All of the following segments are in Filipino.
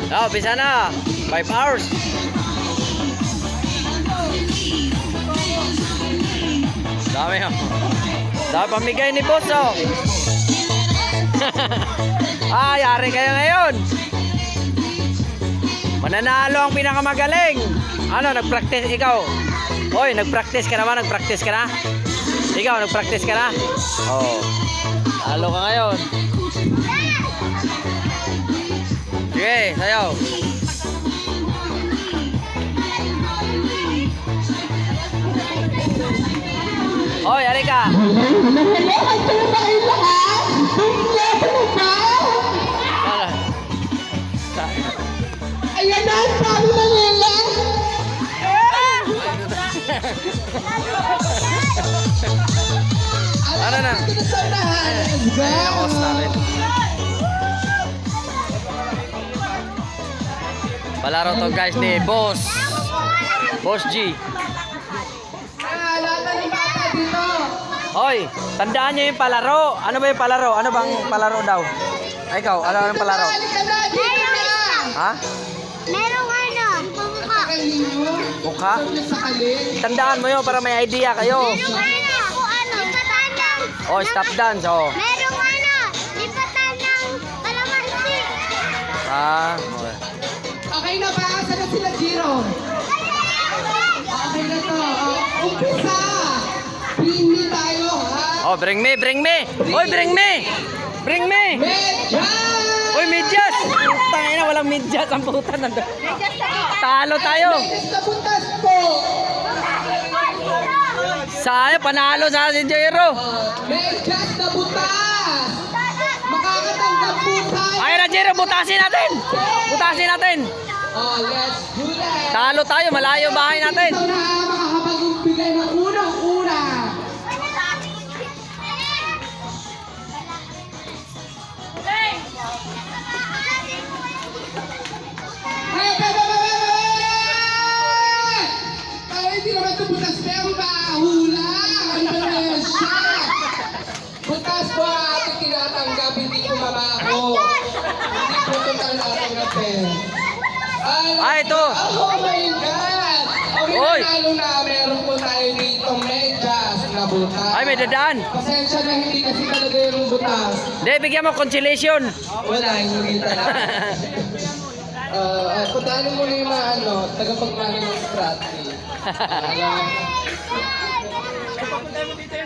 Oh, bisa na. 5 hours. Dami oh. Dami pamigay ni boss oh. Yari kayo ngayon. Mananalo ang pinakamagaling. Ano, nag-practice ikaw? Hoy, nag-practice ka naman, nag-practice ka na? Ikaw, nag-practice ka na? Oo. Talo ka ngayon. Sige, sayaw. Hoy, ari ka. Ayan na, sabi na nila. Ano na? Palaro to guys ni Boss G. Hoy, tandaan nyo yung palaro. Ano ba yung palaro? Ano bang palaro daw? Ay, ikaw, ano yung palaro? Ha? Merong ano, pamukha. Mukha? Tandaan mo yun para may idea kayo. Merong ano, lipatan ng... Oh, stop dance, oh. Merong ano, lipatan ng kalamansi. Okay. Okay na ba? Saan na sila, Jiro? Okay na to. Umpisa. Bring me tayo, ha? Oh, bring me. Hoy, bring me. Medyas! Hoy, medyas. Tangina, walang medyas ang puta nando. Talo tayo. Medyas na butas po! Sayang, panalo sa si Jero. Medyas na butas! Makakatanggap po tayo! Ay na, Jero, butasin natin. Oh, let's do that! Talo tayo, malayo bahay natin. Ito na makakapagbigay ng unang-una! Ay, hindi naman ito butas pero mahula! Ano ba yan siya? Butas po ating tinatanggap, hindi ko mabako. Hindi ko ito tinatanggap eh. Ay, ito. Oh my God! Oy. Lalo na meron po tayo dito medyas na butas. Ay, may dadaan. Pasensya na hindi kasi talaga yung butas. Hindi, bigyan mo consolation. Wala, hindi talaga. Puntahan mo na yung mga tagapagmana ng strategy.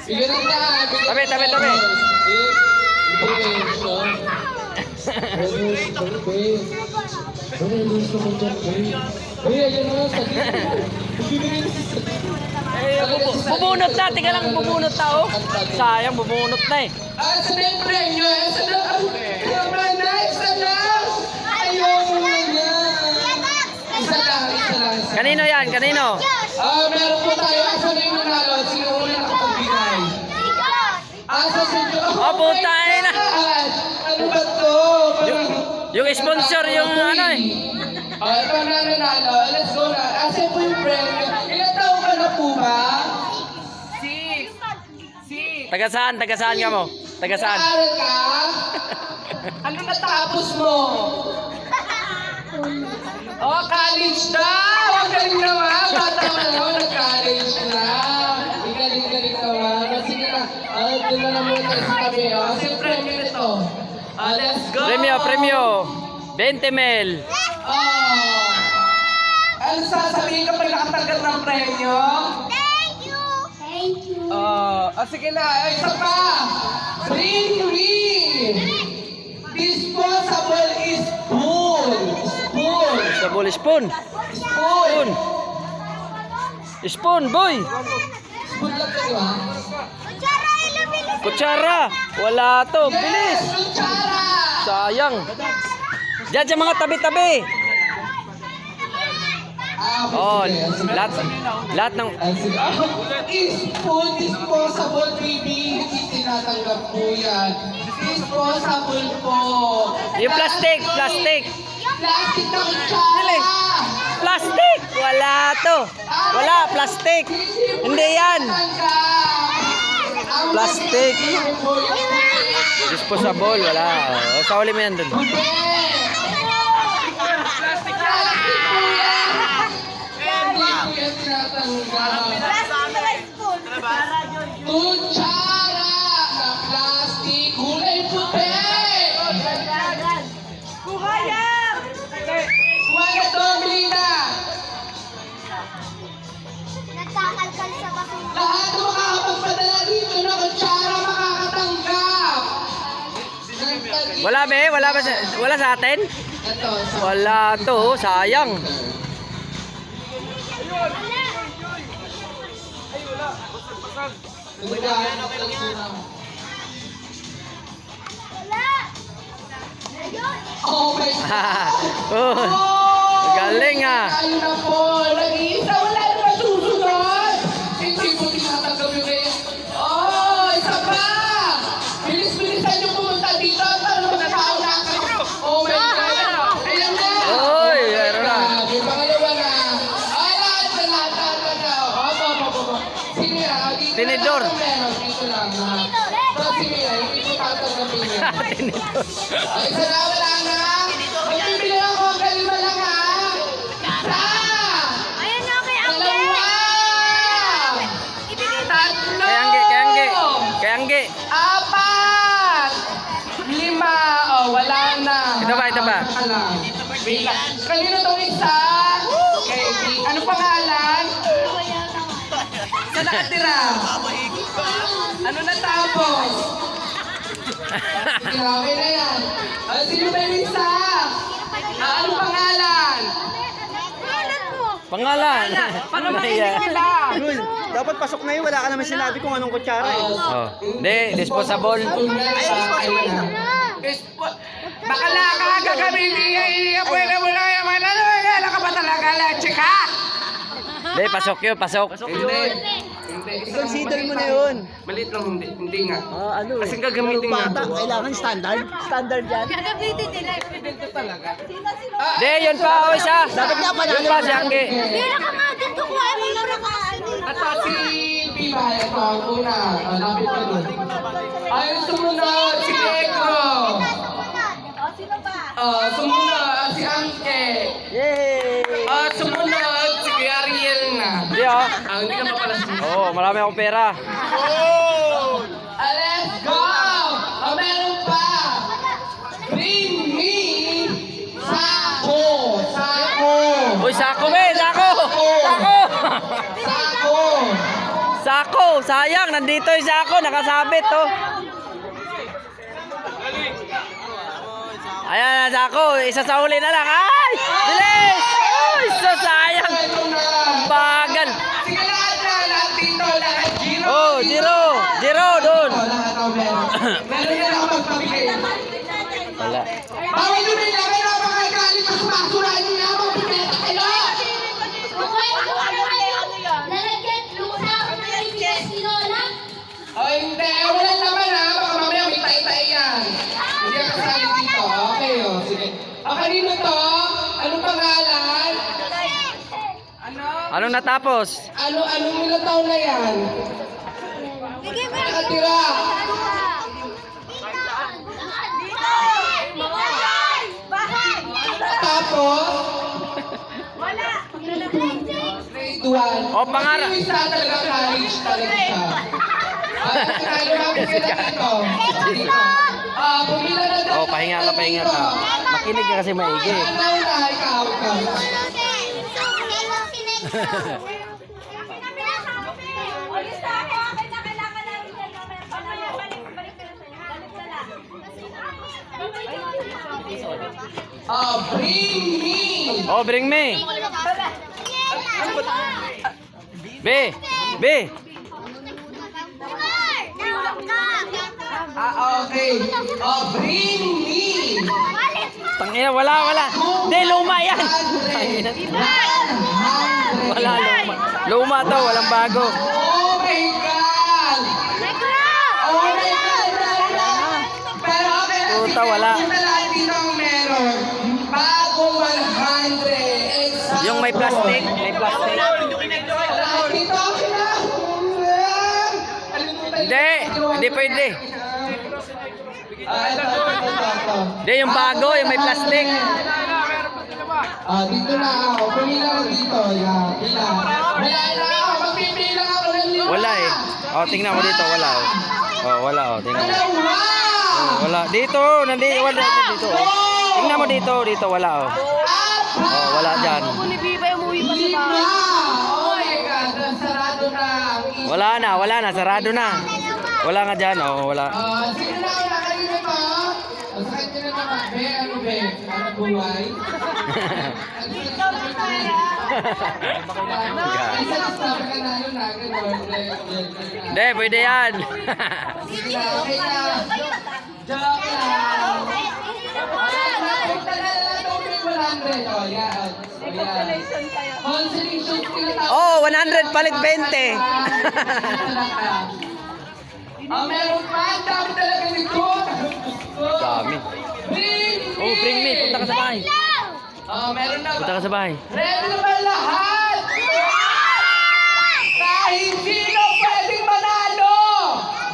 Bigyan ng daan. Tabi. Bubunot na, tingnan lang bubunot na oh. Sayang, bubunot na eh. Sa na yung premyo? Sa na? Isa lang! Ayaw mo na yan! Isa lang. Kanino yan? Kanino? Meron po tayo. Asa na yung nanalo? Sino una nakapagbigay? Asa sa Diyos? Oh, putay na. Ano ba to? Yung sponsor, yung ano eh. Ito na nanalo. Let's go na. Asa po yung premyo? Ilan taon ka na po ba? Taga saan ka mo? Taga saan? Nag-aaral ka? Ano natapos mo? Oh, college na! Ang galing naman! Bata mo naman, nag-college na! Ang galing naman. Sige na, doon na naman tayo sa tabi. Kasi premyo nito. Let's go! Premyo. 20 mil. Ano sasabihin kapag nakatanggap ng premyo? Thank you. Sige na, isa pa! Ring! Disposable spoon! Sabol spoon. Spoon, boy. Spoon lang kayo, ha? Kutsara, ilabilis. Kutsara. Wala to. Bilis. Kutsara! Sayang. Diyan sa mga tabi-tabi. Oh, lahat ng Spoon, disposable, baby. Hindi tinatanggap po yan. Disposable po. yung plastic. Plastic na kutsara. Plastic. Wala to. Wala, plastic. Hindi yan. Plastic. Disposable, wala. Sa uli mo yan dun. Wala be? Wala sa atin? Ito, sa... Wala to, sayang. Dugaan ng pagsunang. Wala. Ayun. Oh my God! Oh, Oh! galing ah. Tayo na po! Nag-iisa! Wala na masusunod! Hindi po tinatanggap yung kaya. Oh! Isa pa! Bilis-bilisan niyo pumunta dito para magkakauna kayo. Oh my God! Ayan na! Oy, meron na. Grabe, pangalawa na. Ay, lahat na. Opo. Sino yan? Dito Tinidor. lang ako meron. Dito lang. So, sino yan? Hindi ko tatanggapin yan. Ay, isa na, wala na. Magbibili ako, kalima lang ha. Isa! Ayun na kay Dalawa! Tatlo! Kay Angge. Apat! Lima! Oh, wala na. Ito ba? Saka lang. Wait lang. Kanino tong isa? Kay B. Ano pangalan? Sa nakatira? Ano natapos? Sige, okay na yan. Sino ba yung isa? Ano pangalan? Pangalan. Paano Iya. makikita? Rul, dapat pasok na yun. Wala ka naman sinabi kung anong kutsara eh. Oh, hindi, disposable. Ay, disposable na. Bakala ka gagamitin niya, hindi ka pwede mo na yaman. Ano, wala ka ba talaga, leche ka? Hindi, pasok yun, pasok. Hindi. I-consider mo na yun. Malit lang, hindi nga. Ano Kasi gagamitin nga. bata, kailangan standard. Standard yan. Gagamitin nila. Ito talaga. Hindi, yun pa, o isa. Dapat nga pa Yun pa, si Angge. Hindi na ka nga dito kuha mo na Ito si Piba, ito ang una. Lapit ka doon. Ay, sumunod, si Negro. Sino ba? Sumunod, si Angke. Yay! Sumunod, si Ariel na. Hindi, oh. Hindi ka pa pala sumunod. Oo, marami akong pera. Let's go! Meron pa! Bring me Sako! Sako! Uy, sako be, sako! Sako! Sako! Sako, sayang, nandito yung sako, nakasabit, oh. Ayan na, sako, isa sa huli na lang. Ay! Bilis! Uy, so sayang. Ito na! Bagal. Sige lahat na! Lahat dito! Lahat Giro! Oh, Jiro, doon. Lahat ang meron. Meron na ako magpabigay. Wala. Bawal nyo na ilagay na mga galit na sumasura nyo na magbibenta kayo! Lalagyan, luna ako na yung sinola. Oh, hindi. Wala naman ha. Baka mamaya may tayo-tayo yan. Hindi ka kasali dito. Okay, oh. Sige. Kanino to? Anong pangalan? Ano? Anong natapos? Anong ilang taon na yan? Bigay mo Nakatira. Bahay! Tapos, Wala! grade 1. Oh, pangarap. Yung isa talaga college talaga siya. Lumapit ka na dito. Pumila na daw. Oh, pahinga ka. Makinig ka kasi maigi. Ikaw. Bring me. Oh, bring me. Be. Okay. Bring me. Tangina, wala. Hindi, luma yan. Tangina. Wala, luma. Luma to, walang bago. Oh my God. Oh my God. Pero okay na. Puta, wala. Ito lahat dito ang meron. Bago 100. Exact. Yung may plastic. Lahat dito okay na. Hindi pwede. Ito. Hindi, yung bago, yung may plastic. Dito na ako. Pumila ko dito. Yeah, pila. Wala na ako. Magpipila ako ng lima. Wala eh. Oh, tingnan mo dito, wala oh. Oh, wala oh, tingnan mo. Dalawa. Oh, wala. Dito, wala dito. Oh. Tingnan mo dito, wala oh. Oh, wala diyan. Lima. Oh my God. Sarado na. Wala na, sarado na. Wala nga diyan, oh, wala. Sige na. Kanina pa. Sakit ka ba? Be, ano be? Ano buhay? Isa na sabi ka na ano na, gano'n. Hindi, pwede yan. Sige na, okay na. Joke lang. Punta na lang itong 100. O, yan. Consolation tinatawag. Oh, 100 palit 20. Meron pa. Ang dami talaga nito. Dami. Oh, bring me. Punta ka sa bahay. Meron na Punta ba? ka sa bahay. Ready na ba lahat? Kahit sino pwedeng manalo!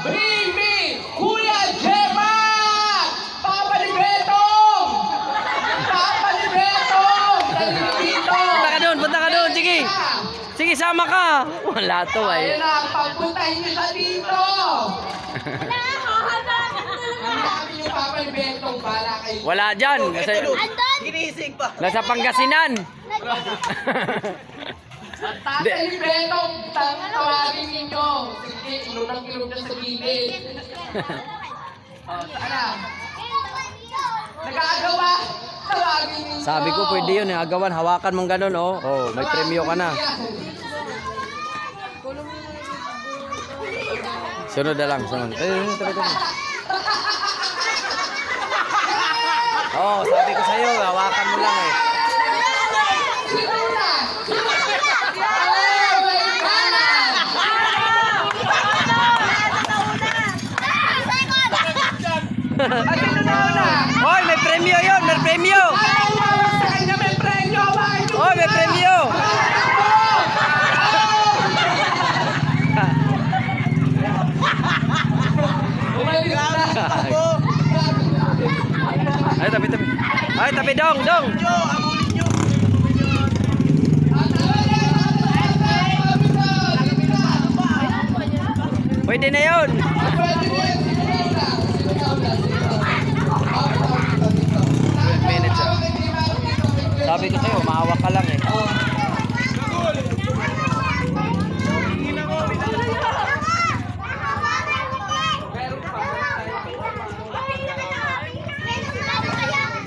Bring me! Kuya Gemma! Papa ni Betong! Papa ni Betong! Dali dito! Punta ka doon. Sige. Sige, sama ka. Wala to Ayun eh. na, pagpuntahin niyo sa dito! Ang dami yung Papa ni Betong, bala kayo. Wala dyan. Kasi, nasa Pangasinan. Tatay ni Betong, tawagin ninyo. Sige, ilunang-ilong na sa gilid. Saan na? Nag-aagawa? Tawagin ninyo. Sabi ko, pwede yun. Agawan, hawakan mong ganun, oh. Oh, may premyo ka na. Sunod na lang, sunod. Tabi. Oh, sabi ko sa'yo, hawakan mo lang eh. Sino na? Oh, my God! At sino na una? Hoy, may premyo yun, may premyo. Ayaw umawag sa kanya, may premyo! Hawakan niyo! Hoy, may premyo. Umalis na! Ay, tabi. Ay, tabi, dong. Pwede na yun. Sabi ko sa'yo, mahawak ka lang eh.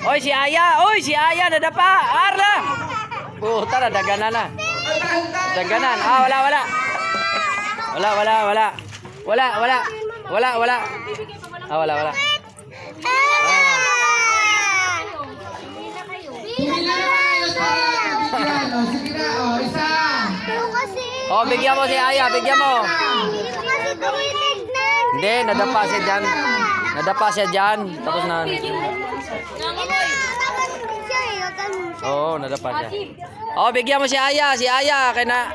Oy, si Aya! Oy, si Aya! Nadapa! Arla! Puta na, daganan na. Daganan. Ah, wala. Ah, wala. Sige na, isa. Oh, bigyan mo si Aya, bigyan mo. Hindi, nadapa siya dyan. Tapos na. Oo, nadapa siya. Oh, bigyan mo si Aya, kaya na.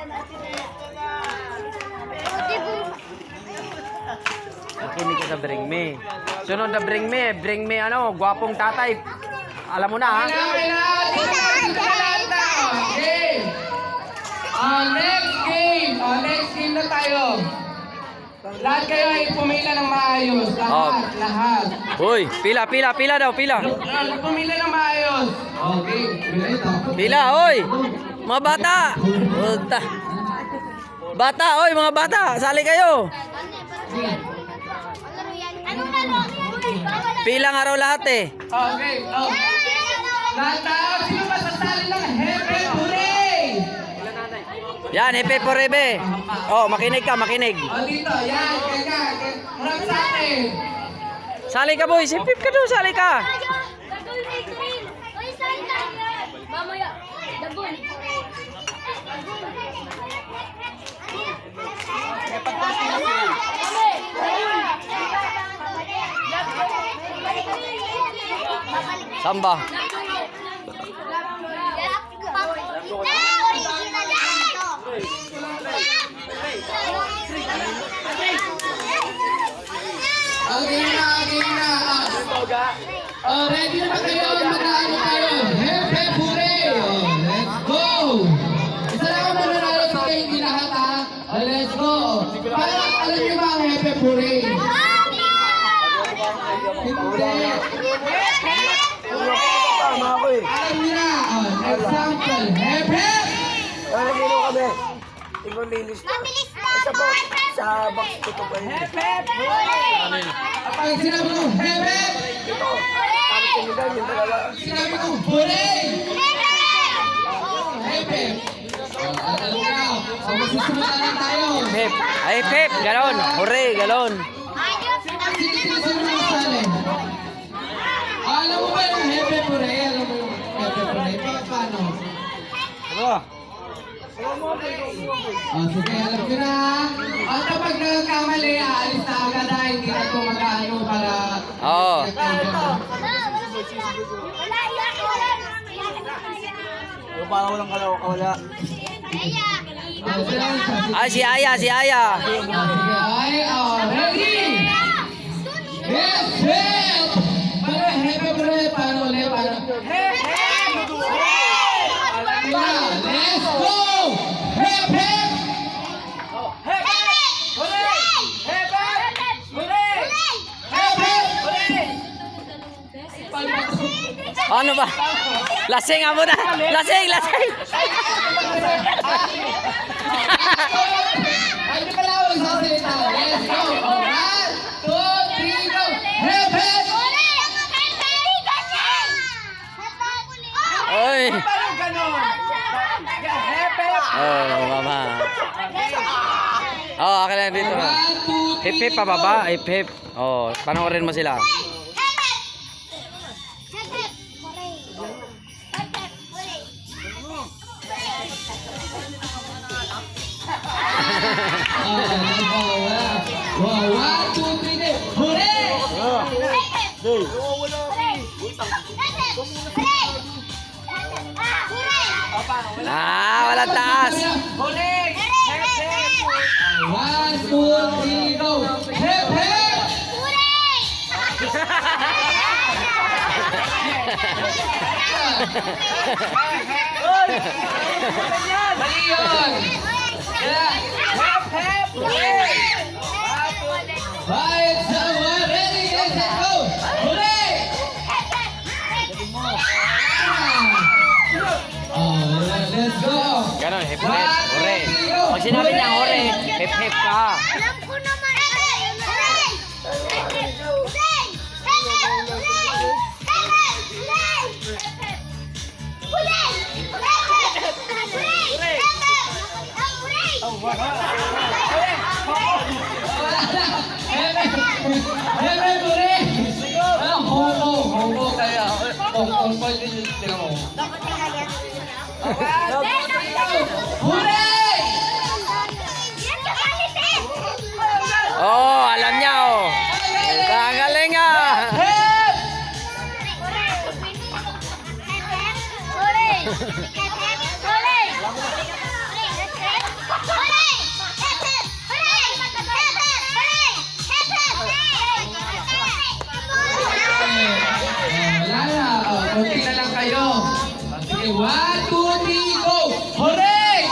Makinig ka sa bring me. Sunod na bring me ano, gwapong tatay. Alam mo na ha. Okay. Next game na tayo. Lahat kayo ay pumila ng maayos. Lahat. Uy, pila daw. Pumila ng maayos. Okay. Pila, oy. Mga bata. Puta. Bata, oy, mga bata. Sali kayo. Pilang araw lahat eh. Okay. Lahat tayo. Sino ba sasali ng Happy Hooray? Yan, hepe porebe. Oh, makinig ka. Dito, yan. Ganyan. Harap sa akin. Sali ka, boy. Sipip ka doon, sali ka. Mamaya, dabon. Samba. Okay na. Ready na ba kayo? Mag-ano tayo? Happy Hooray! Let's go! Isa lang ang mananalo sa kayo, hindi lahat ha. Let's go! Parang alam niyo ba ang Happy Hooray? Hindi. Alam niyo na. Example, Happy! Mabilis na. Sa box ko to pa yun. Kapag sinabi ko, Happy! Sinabi ko, hooray! Hepe! Alam mo na, magsusunod na lang tayo. Pep. Ay, Pep. Galon. Hooray, galon. Sino masali? Alam mo ba yung hepe hooray? Alam mo yung hepe hooray? Paano? Sige, alam ko na. At kapag nagkamali, aalis na agad ha. Hindi na ito mag-ano para... Oo. Para walang kawala. Ay, si Aya, si Aya. Sige, ay, ready? Yes, hep! Para hepe hooray, paano ulit? Paano? Hep! Let's go! Hep, hep! Hep, hep! Ano ba? Lasing nga muna. Lasing, lasing. Ay, di pala ako nagsasalita. Let's go! 1, 2, 3, go! Hep, hep! Oy. Oh, mama. Oh, akin na dito. 1, 2, 3, Hip hip pababa, hip hip. Oh, panoorin mo sila. Wow, 1, 2, 3, go! Hooray! Ah, wala taas. 1, 2, 3, go! Hep, hep! Mali yun! Right, someone ready, yes, let's go! Hooray! Let's go! Ganon, hip hip. Hore. Pag sinabi niya hore, hip hip ka. Alam ko naman. Hooray! Hep, hep, hooray! Homo kaya. Kung din yung tira mo. Hooray! Oh, alam niya oh. Kagaling ah. Wala na. Kunti na lang kayo. Sige, 1, 2, 3, go! Hooray!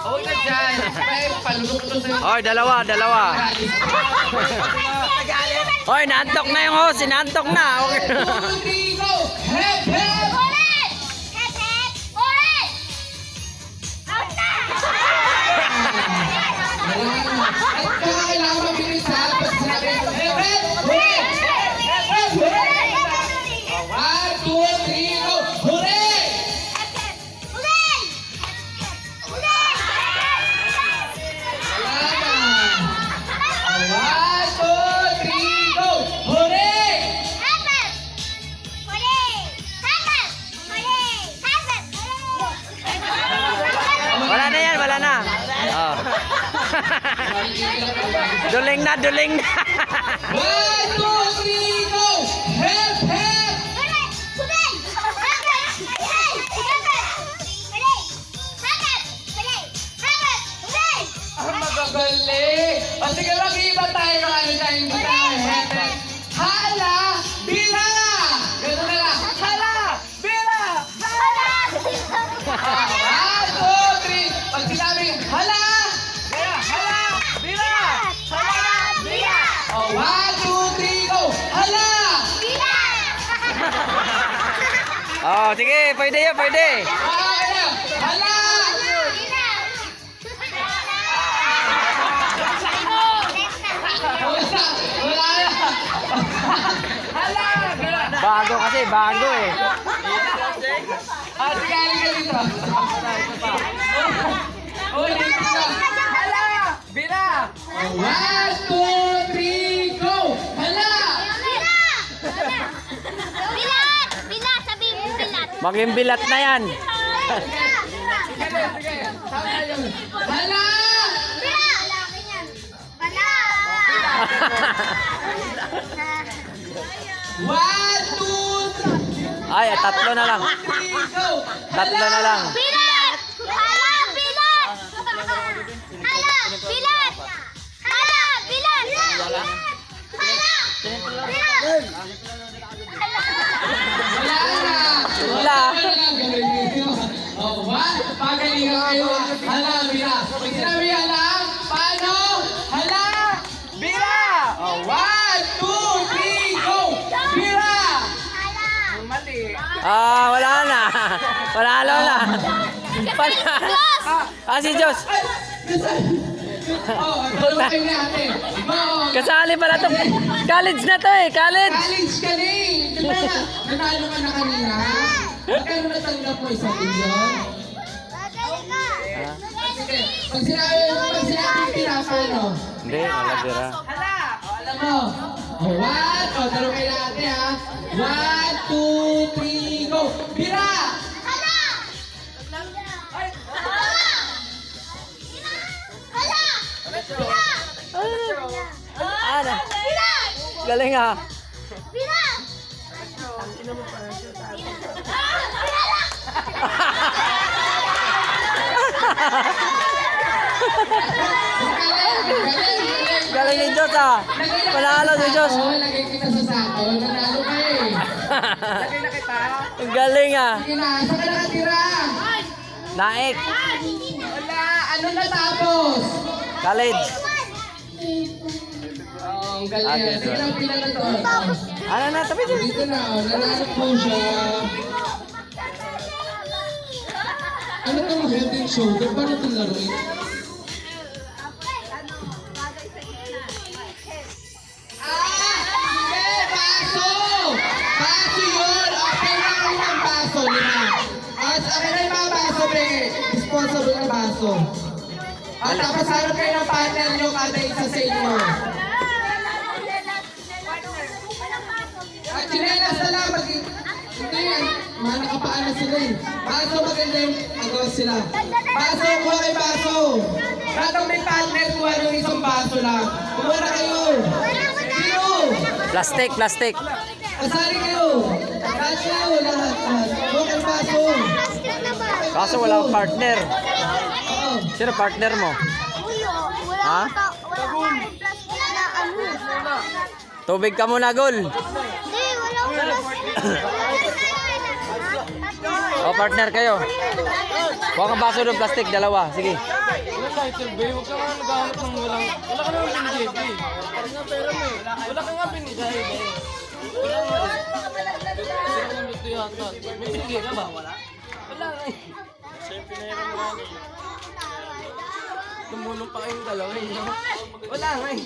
Huwag na dyan. Ay, palulok to sa'yo. Oy, dalawa, dalawa. Oy, naantok na yung host, sinantok na. Okay. 1, 2, 3, go! Hep, hep! Wala na. At saka kailangan mabilis ha. Pag sinabi ko, hep, hep! Hooray! Hep, hep! Hooray! 1, 2, 3, go! Hooray! Wala na. 1, 2, 3, go! Hooray! Wala na yan, wala na. Oh. Duling na, duling na. 1, 2, 3, go! Hep, hep! Ang magagaling! O sige, mag-iba tayo ng ano tayo, hindi tayo hep, hep. Hala! Bila! Ganun na lang. Hala! Bila! 1, 2, 3. Pag sinabi, hala! Bila! Hala! Bila! Hala! Bila! O, 1, 2, 3, go! Hala! Oh, sige, pwede yan, pwede. Okay na! Hala! Wala! Wala na! Bago kasi, bago eh. Ah, sige, halika dito. Oh, dito ka. Hala! Bila! 1, 2, 3, go! Hala! Bilat! Bilat! Sabihin mo bilat! Maging bilat na yan. Sige, sige. Tama yun. Hala! Bilat! Bala! 1, 2, 3, Ay, tatlo na lang. go! Tatlo na lang. Bilat! Hala! Bilat! Hala! Bilat! Hala! Bilat! Hala! Bilat! Wala na! Wala. Oh, what? Pagalingan kayo. Hala, Bira. Pag sinabi hala, paano? Hala! Bira! Oh, 1, 2, 3, go! Bira! Mali. Wala na. Panalo na. Panalo. Si Diyos. Oh, tulong kayo na ate. Oh, Kasali pala to. College na to eh. College. college ka na eh. Di ba na? Nanalo ka na kanina? Magkano natanggap mo? 1 milyon? Sige. Pag sinabi pinapano? Hindi, wala bira. Hala! O, alam mo. O, 1. O, tulong kayo na ate ha. 1, 2, 3, go! Bira! Ano? Galing ah. Galing ni Diyos ah. Panalo ni Diyos. Oo, lagay kita sa sako. Nanalo ka eh. Lagay na kita. Ang galing ah. Sige na, saan ka nakatira? Naik. Wala, ano natapos? College. Oo, ang galing. Sige na, pila na to. Ano na? Tabi dyan. Dito na, nanalo po siya. Ano itong head and shoulder? Paano itong laruin? Hindi! Baso! Baso yun! Okay na kayo ng baso, lima. At akin na yung mga baso, be. Disposable na baso. At tapos hanap kayo ng partner nyo kada isa sa inyo. At chinelas na lang. Hindi, mga nakapaan na sila eh. Baso maganda yung agaw sila. Baso, kuha kayo baso. Ratang may partner, kuha nyo isang baso lang. Kuha na kayo. Sino? Plastic, plastic. Kasali kayo. Lahat kayo, lahat. Kuha kayo baso. Kaso wala akong partner. Oo. Sino partner mo? Ha? Tubig ka muna, Gol. O, partner kayo. Huwag kang baso ng plastic, dalawa. Sige. Tumulong pa kayong dalawa eh. Wala nga eh.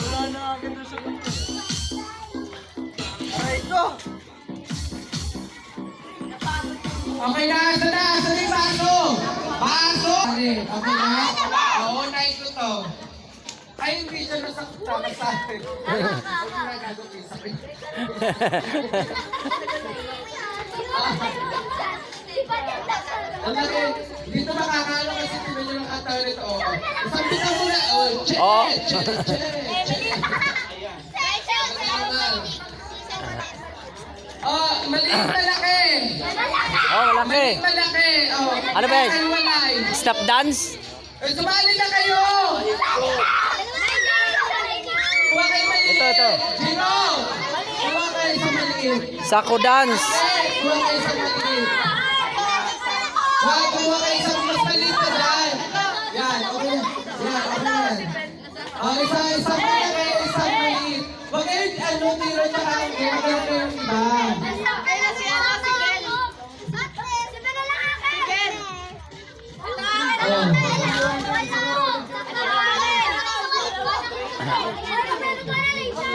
Wala na akin doon sa... Aray ko! Okay na, saan na? Saan yung baso? Baso! Okay na? Oo, nain ko to. Ay, hindi siya nasakta sa akin. Huwag mo na gagawin sa akin. Alaki, dito makakalo kasi tingnan nyo ng katawan nito. Isang bisa muna. Check! Oh. Check! Check! Oh, maliit malaki. Oh, malaki. Maliit malaki. Oh, Ano ba yan? walay. Stop dance? Eh, sumali na kayo. Kuha kayo maliit. Ito. Sino? Kuha kayo sa maliit. Sako dance. Kuha kayo sa maliit. Kuha kayo sa mas maliit na dyan. Yan, okay na. Yan, okay na. Oh, isa malaki, isa maliit. Huwag kayo, tiro tsaka ang game. Huwag kayo yung iba.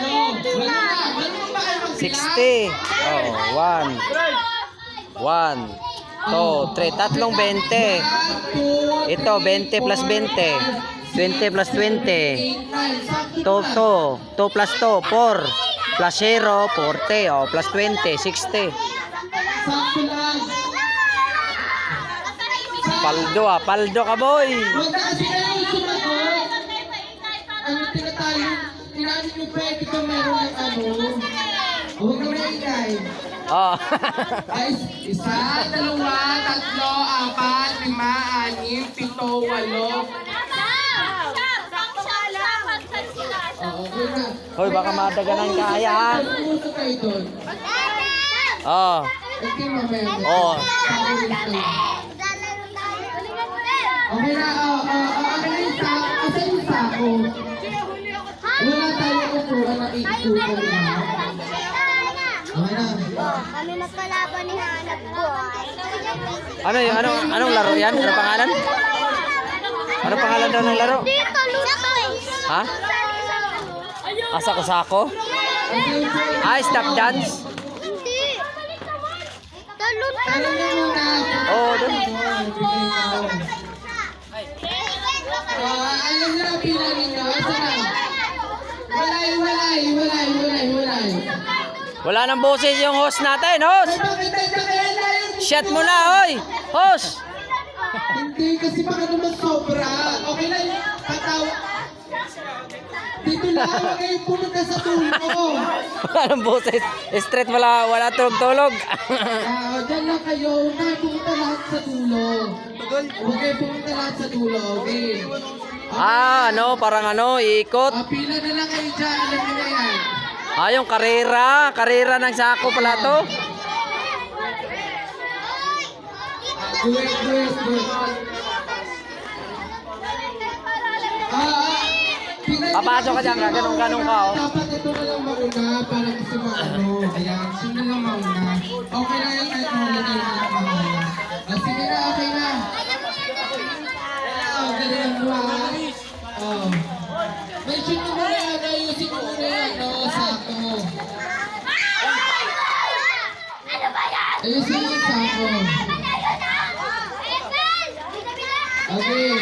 Wala na. Ganun ba kayo magbilang? 60. Oh, 1. 1, 2, 3. Tatlong 20. Ito, 20 plus 20. 20 plus 20. 2 plus 2, 4. Plus 0, 40. Oh, plus 20, 60. Sakto lang. Paldo paldo ka boy. Huwag na kasi kayo sumagot. Ano tinatalo? Tinanin yung pwede ka meron ng ano. Huwag na maingay. Oh. Guys, isa, dalawa, tatlo, apat, lima, anim, pito, walo. Okay na. Hoy, baka madaganan kaya ha. Pumunta kayo doon. Oh. Okay, mamaya. Oh. Okay na, okay na yung sako. Asan yung sako? Wala tayo kukuha na ikukuha na. Okay na. Kami magkalaban ni hanap ko. Anong laro yan? Ano pangalan? Ano pangalan daw ng laro? Dito, lutoy. Ha? Asa ko sako? Ah, stop dance? Hindi. Talutan Alam niyo muna. Oh, doon. Alam niyo na pila ninyo. Asa na? Walay. Wala nang boses yung host natin, host! Bakit nandiyan kaya na yung... Shut mo na, hoy! Host! Hindi, kasi baka naman sobra. Okay lang, patawa. Dito lang, huwag kayong pumunta sa tulo. Wala nang boses. Straight, wala tulog-tulog. Diyan lang kayo, huwag kayong pumunta lahat sa tulo. Huwag kayong pumunta lahat sa tulo, okay? Parang iikot. Pila na lang kayo dyan, alam niyo na yan. Yung karera ng sako pala to. Good. Papasok ka dyan, ganun ka, oh. Dapat ito na lang mauna para kasi maano. Ayan, sino na lang mauna. Okay na yan, kahit mahulagay na lang mauna. Sige na, okay na. Ganyan mo ha. Mention mo muna yan, ayusin mo muna yan, sako. Ayusin mo yung sako. Okay.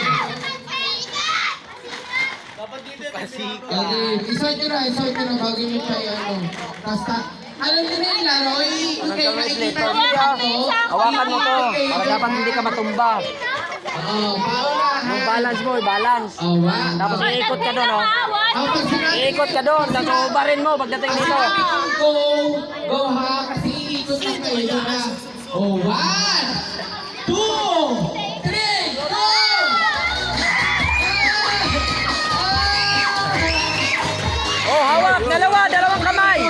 Isort nyo na bago nyo siya ano. Basta, alam nyo na yung laro, okay, makikita nyo ito. Hawakan mo to, para dapat hindi ka matumba. Oo, paunahan. Yung balance mo, balance. Awa. Tapos iikot ka doon, oh. Pag sinabi Iikot ka doon, tapos ubarin mo pagdating dito. go ha, kasi iikot lang kayo na. Oh, 1, 2, 3, go! Oh, hawak, dalawang kamay.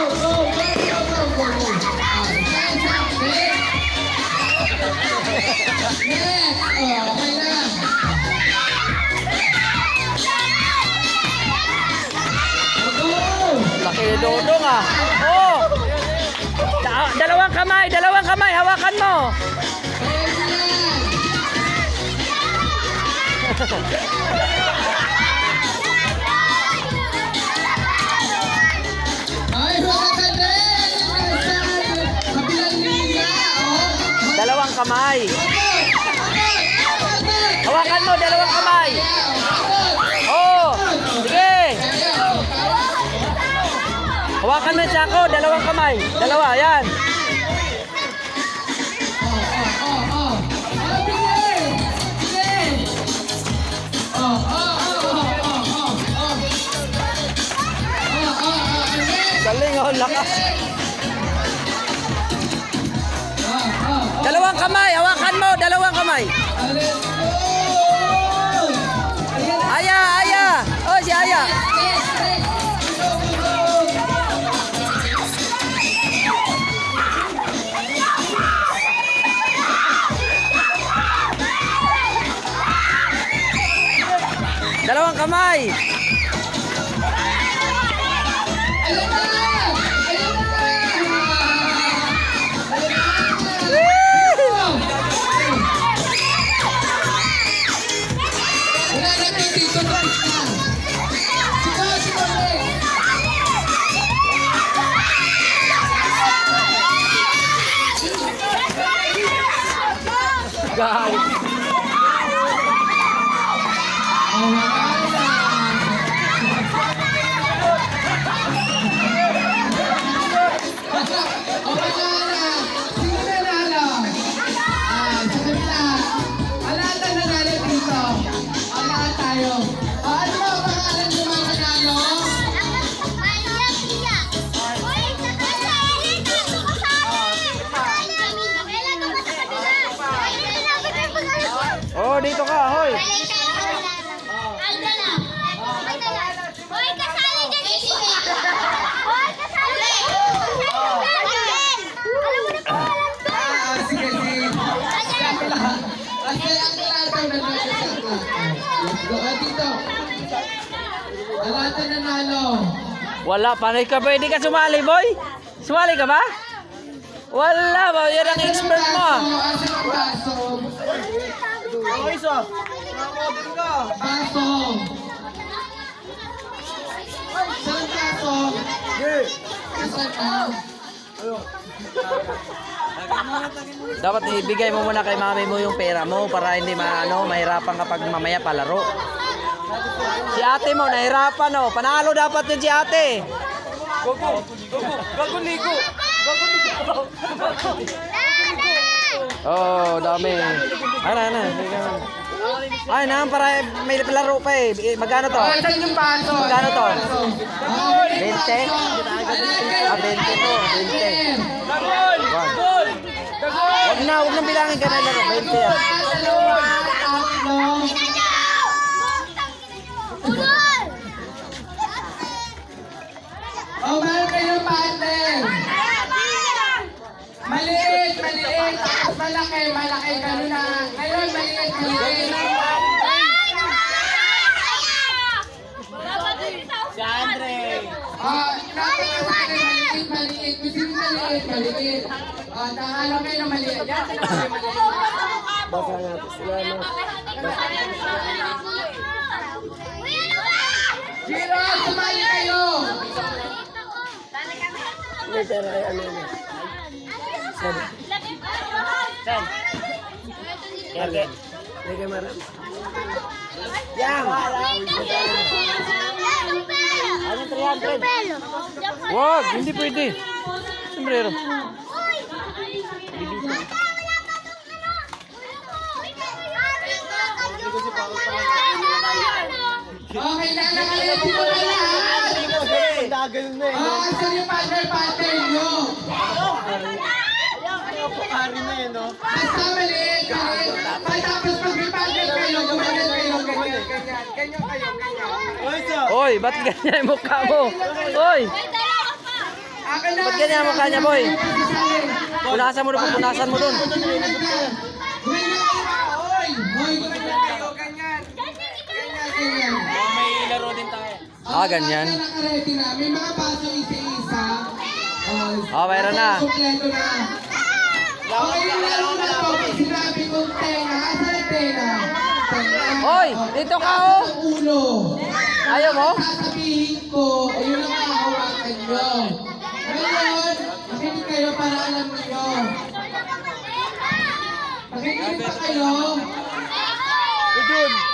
Laki ni Dodong ah. Oh! Dalawang kamay, hawakan mo. Dalawang kamay. Hawakan mo, dalawang kamay. Oh! Sige! Hawakan mo yung sako, dalawang kamay. Dalawa, yan. Galing, oh, lakas. Dalawang kamay, hawakan mo, dalawang kamay. Aya. Oh, si Aya. Dalawang kamay. Guys. boy. Hoy, kasali dyan si Hoy, kasali! Alam mo na pangalan ko! Sige, sige. Kasi ang lahat daw nagsasak na. Let's go. Dito. Lahat na nanalo. Wala, panay ka ba? Hindi ka sumali, boy? Sumali ka ba? Wala ba? Yan ang expert mo. Asan ang baso? Okay, so. Nakakodin ka. Baso. Saan baso? Saan ka? Dapat ibigay mo muna kay mami mo yung pera mo para hindi mahirapan kapag mamaya palaro. Si ate mo, nahirapan oh. Panalo dapat yun si ate. Oh, dami. Ano. Ay, para may laro pa eh. Magkano to? Saan yung baso? Magkano to? 20? 20? Ah, 20 to. 20. Wag na bilangin ka na laro. 20 ah. Oh, meron kayong partner. Maliit. Tapos malaki. Ganun na. Ngayon, maliit. Si Andre! Maliit. Gusto nyo maliit. Nakalo kayo na maliit. Yan, sila kayo maliit. Basa natin sila, no? Zero, sumali kayo. May pera kay ano yun. Kaya marami. Yang! Ano 300? Wag, hindi pwede. Sombrero. Okay, lalakayin po na lahat. Dagal na eh. Saan yung partner nyo? Pari na yun, no? Basta maliit. Tapos pag may partner kayo, gumagal kayo, ganyan. Ganyan kayo. Okay, so. Oy, ba't ganyan yung mukha mo? Oy, Akin na. ba't ganyan ang mukha niya, boy? Punasan mo dun. Gumagal kayo. Hoy, gumagal kayo, ganyan. Ah, ganyan. Nakaready na. May mga baso isa-isa. Oh, mayroon na. Kompleto na. Okay, lalo na to. Sinabi kong tenga. Asan ang tenga? Hoy, dito ka, oh. Ang ulo. Ayaw mo? Sasabihin ko, ayun ang makahawakan nyo. Ngayon, makinig kayo para alam niyo. Makinig pa kayo.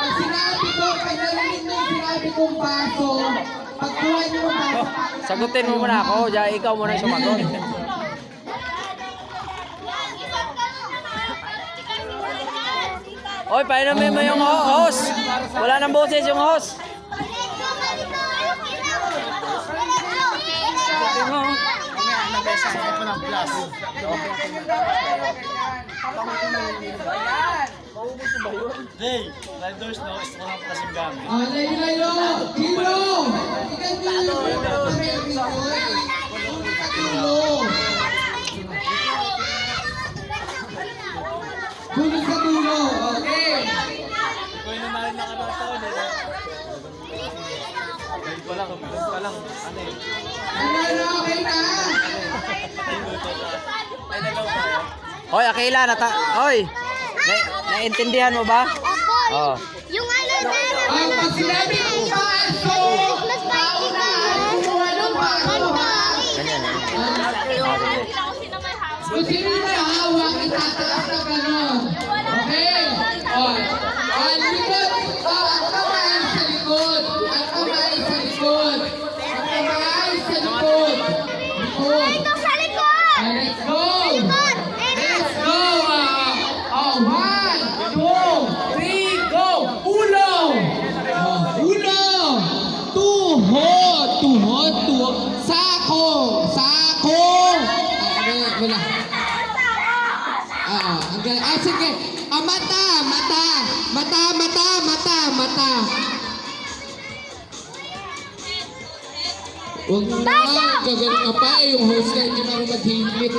Pag sinabi ko, pag narinig nyo yung sinabi kong baso, pagkuha nyo yung baso, Sagutin mo muna ako. Diyan, ikaw muna yung sumagot. Oy, painumin mo yung host. Wala nang boses yung host. Hey, riders, no? Gusto ko lang kasing gamit. layo! Hero! Ikan dito! Dulo sa dulo! Okay! Ikaw yung naman nakaraton, eh. Palang, ano eh. Ano, okay na? Hoy, Akila, Hoy, naintindihan mo ba? Oh. Yung ano na, Pag sinabi kong baso, mas maigi ka. kumuha ng baso. Ganyan, eh. Kung sino yung may hawak, itataas na gano'n. Okay? Ang likod. Ang kamay sa likod. Ang kamay sa likod. Ang kamay sa likod. Likod. Ito sa likod! Let's go! Likod! Let's go! 1, 2, 3, go! Ulo! Ulo! Mata, mata, mata, mata. Huwag mo na, gagaling ka pa eh. Yung host ka, hindi na maghihimik.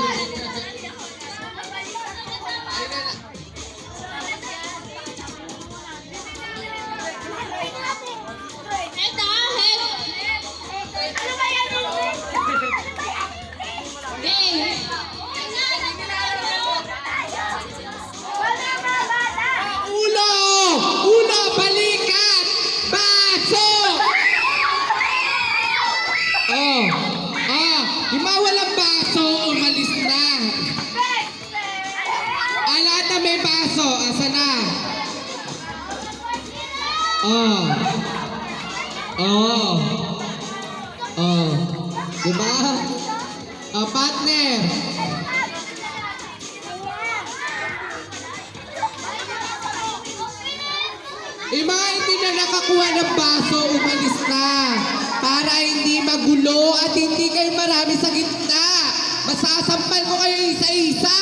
Ulo! Ulo! Balikat! Baso! Oh! Ah! Yung mga walang baso, umalis na. Ah, lahat na may baso. Asa na? Oh! Oh! Oh! Diba? Oh, partner! Yung mga hindi na nakakuha ng baso, umalis na. Para hindi magulo at hindi kayo marami sa gitna. Masasampal ko kayo isa-isa.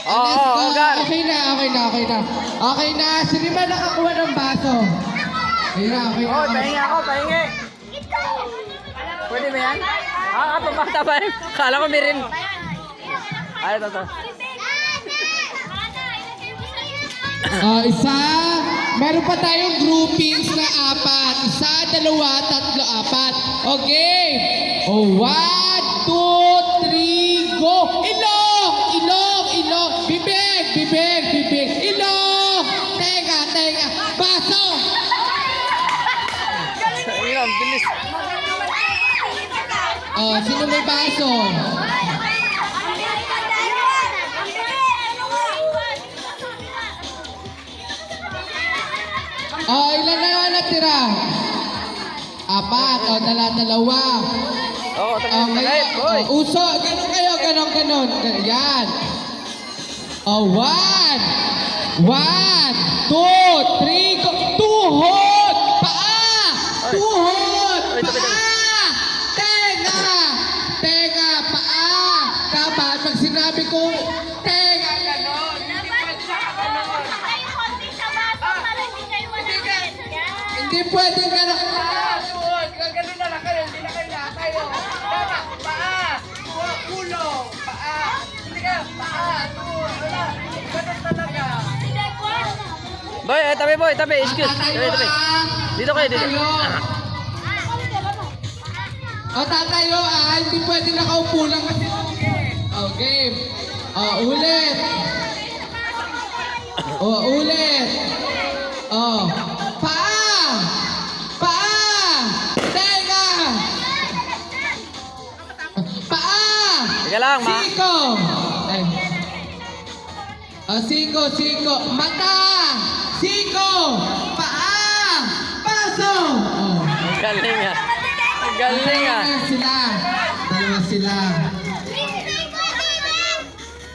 Oo, Let's go. Gar. Okay na. Okay na. Sino ba nakakuha ng baso? Ayun na, okay na. Oh, pahingi ako, pahingi. Pwede ba yan? Ah, pabata ba yun? Kala ko meron. Ay, ito. Isa. Meron pa tayong groupings na 4. Isa, 2, 3, 4. Okay. Oh, 1, 2, 3, go. Ilong! Bibig. Ilong! Tenga. Baso! Ayun, ang bilis. Oh, sino may baso? Oh, ilan na natira? 4. Oh, dalawa. Oo, tagay. Hoy. Uso, ganon kayo. Yan. Oh, 1, 2, 3, go. Tuhod! Paa! Tenga! Paa! Dapat pag sinabi ko, tenga, ganon. Hindi pwedeng ganon. Gaganon na lang kayo, hindi na kayo nakayo. Tama, paa, ulo, paa. Hindi ka, paa, wala. Ganon talaga. Boy, tabi. Excuse. Tabi. Dito kayo, dito. O tatayo hindi pwede nakaupo lang kasi okay. Ulit. Ulit. Paa! Tenga! Paa! Teka lang, ma. Siko. Mata! Siko! Paa! Paso! Ang galing ah. Dalawa sila.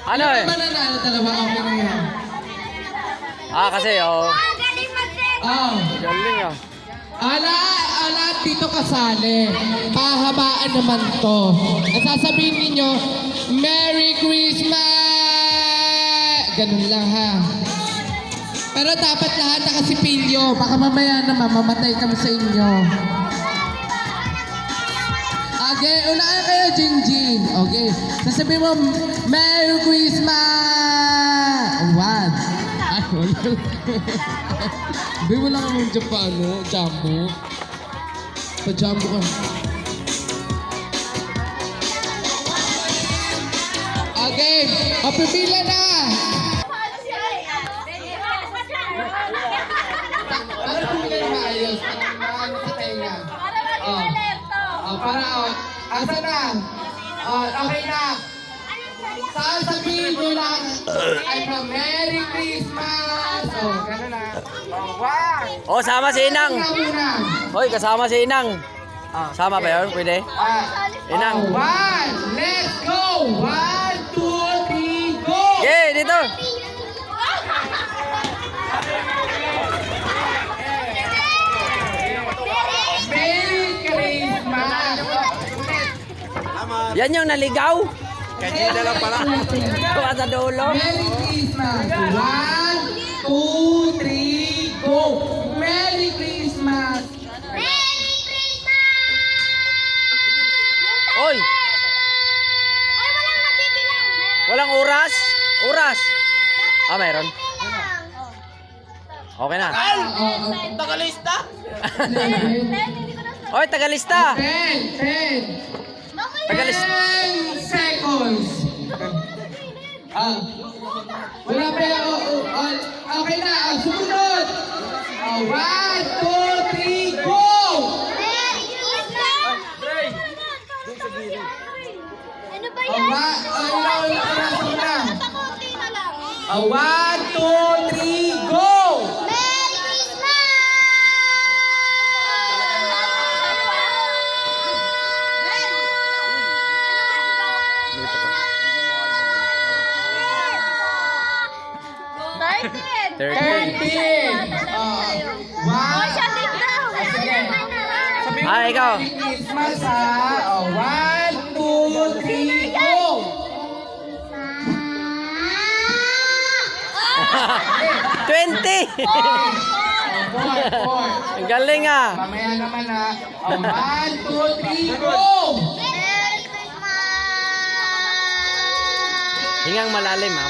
Ano eh? Mananalo dalawa, okay na yan. Ah, kasi oh. Oh. Galing ah. Ala, dito kasali. Pahabaan naman to. Ang sasabihin ninyo, Merry Christmas! Ganun lang ha. Pero dapat lahat nakasipilyo. Baka mamaya naman mamatay kami sa inyo. Okay, unahan kayo, Jingjing. Okay. Sasabihin mo, Merry Christmas! 1. Ay, wala. Hindi mo lang naman dyan pa, jumbo. Pa-jumbo ka. Okay, pipila na! Para pumila na maayos. Para sa tenga. Asa na? Okay na. Sasabihin nyo lang, I'm a Merry Christmas! Gano'n na. Wow! Oh, sama si Inang. Hoy, kasama si Inang. Sama ba yun? Pwede? Inang. 1, let's go! 1, 2, 3, go! Okay, dito. Merry Christmas! Yan yung naligaw. Kaya na lang pala. Kuha sa dulo. Merry Christmas. 1, 2, 3, go! Merry Christmas! Merry Christmas! Oy, Ay, walang nabibilang. walang oras? Oras? Ah, mayroon. Okay na. Tagalista? Oy, tagalista. 10, 10. Tagalista. 10 seconds. Wala pa yung... okay na. Sumunod. 1, 2, 3, go! Merry Christmas! Ano ba yan? Takuti na lang. 1, 2, 3, go! Merry Christmas! Sige. Ah, ikaw. Merry Christmas ha. 1, 2, 3, go! 20. Ang galing ah. Mamaya naman ha. 1, 2, 3, go! Merry Christmas! Hingang malalim ah.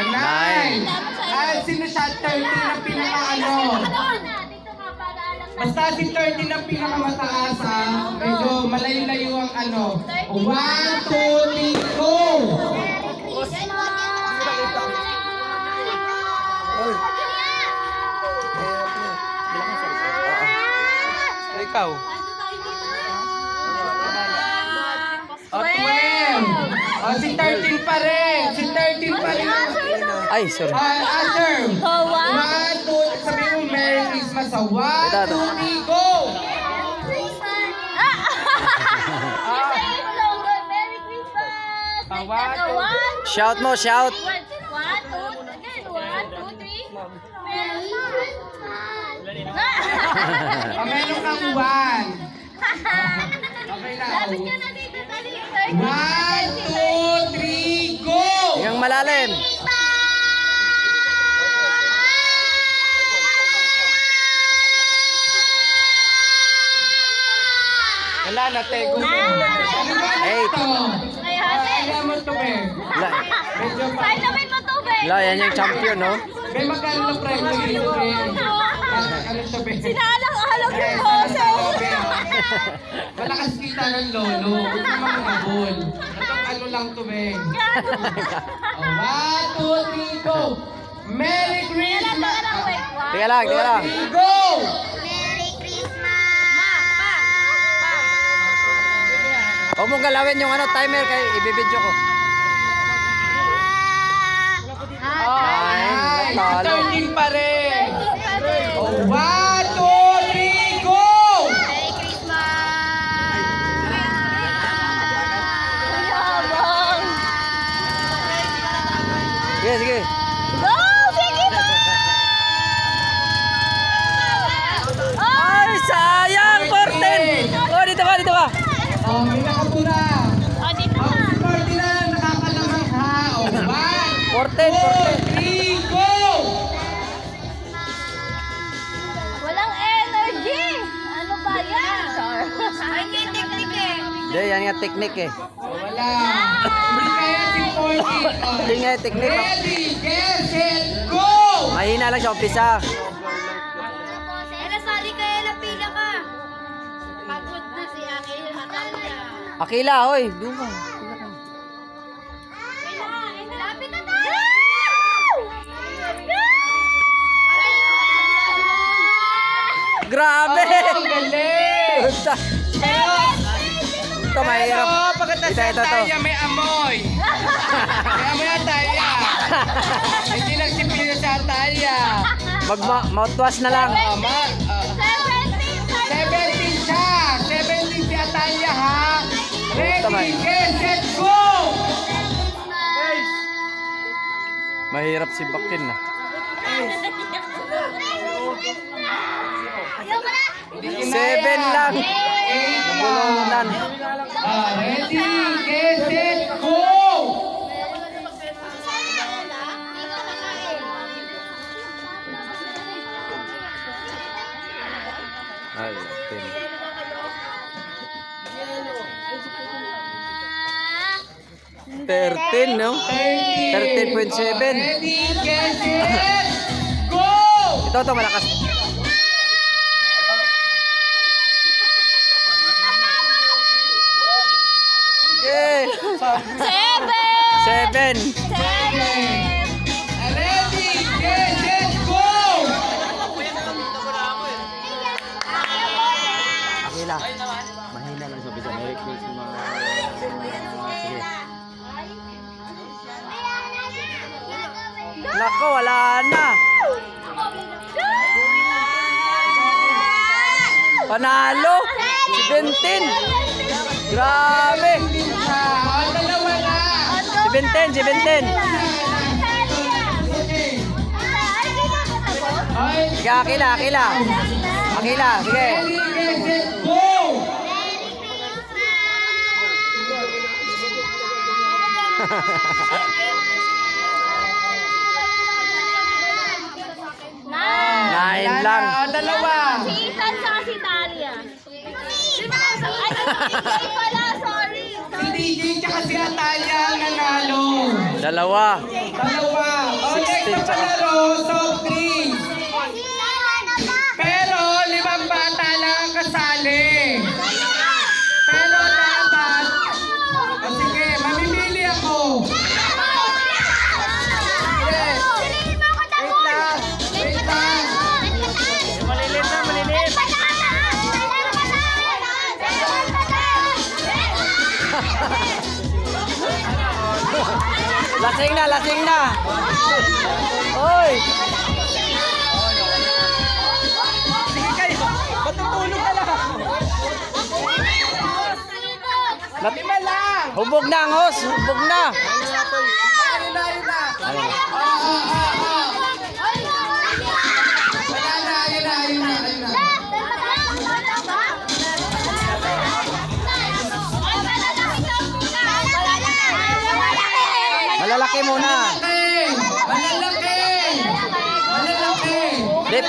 Nine. Sino siya? 30 na pinaka-ano. Basta si 30 na pinakamataas ha. Medyo malayo-layo ang ano. 1, 2, 3, go! Ikaw. 12. Si 13 pa rin. Si 13 pa rin. Ay, sorry. Answer. 1, 2, sabi mo Merry Christmas sa 1, 2, 3, go! Shout mo, shout. Meron kang 1. Okay na. 1, 2, 3, go! Hingang malalim. Wala na, tego mo. Eight. Kaya mo to, be. Medyo pa. La, yan yung champion, no? Be, magkano na premyo dito, be? Ano to, be? Sinalang-alang yung boses. Malakas kita ng lolo. Huwag naman mabul. Ano lang to, be? 1, 2, 3, go! Merry Christmas! Tiga lang, tiga lang. 3, go! Merry Christmas! Huwag mong galawin yung ano, timer kay ibibidyo ko. Ay, natalo. 13 pa rin. 1, 2, 3, go! Merry Christmas! Sige, sige. Go! Sige ba? Ay, sayang! 14! Oh, dito ba, dito ba? May nakapura. Dito Oh, na. si Marty na nakakalamang ha. 1, 14, 2, 3, go! Walang energy! Ano ba yan? Ay, hindi teknik eh. Hindi, yan nga technique eh. Wala. Hindi kaya si 40. Hindi nga yung technique. Ready, get, set, go! Mahina lang sa umpisa. Nasali kaya na pila ka. Pagod na si Aki. Akila, hoy. Doon ka. Lapit na tayo! Grabe! Ang galing! Ito, mahirap. Pero pagkatapos Ito, ng taya, may amoy. May amoy ang taya. Hindi lang sipilyo sa taya. Mouthwash na lang. 17 siya. 17 si Ataya ha. Tamay. Ready, get, set, go! Mahirap si Bakin na. Ayaw mo na! 7 lang. Nabulunan. Ready, get set, go! Ay, 13, no? 13.7. Ready, get set, go! Ito, malakas. Okay. 7. 7. Ready, get set, go! Mahina. Mahina lang sabi sa Merry Christmas. Sige. Nako, wala na. Panalo. 17. Grabe. Dalawa na. 17. Sige, akila. Akila, sige. Ready, get set, go! Nine lang. Dalawa. Si Ethan sa si Talia. Ay, pala, sorry. Si DJ tsaka si Atalia ang nanalo. Dalawa. Dalawa. O, next na palaro, soft drinks. Pero 5 bata lang ang kasali. Pero dapat, o sige, mamimili ako. Yes. Wait lang. Malilit na, malilit. Lasing na. Oy. Sige kayo. Matutulog ka lang. Lima lang. Hubog na ang hos. Hubog na. Ayun na. Ayun. Wala na, ayun na. Malalaki muna. Malalaki. Dip.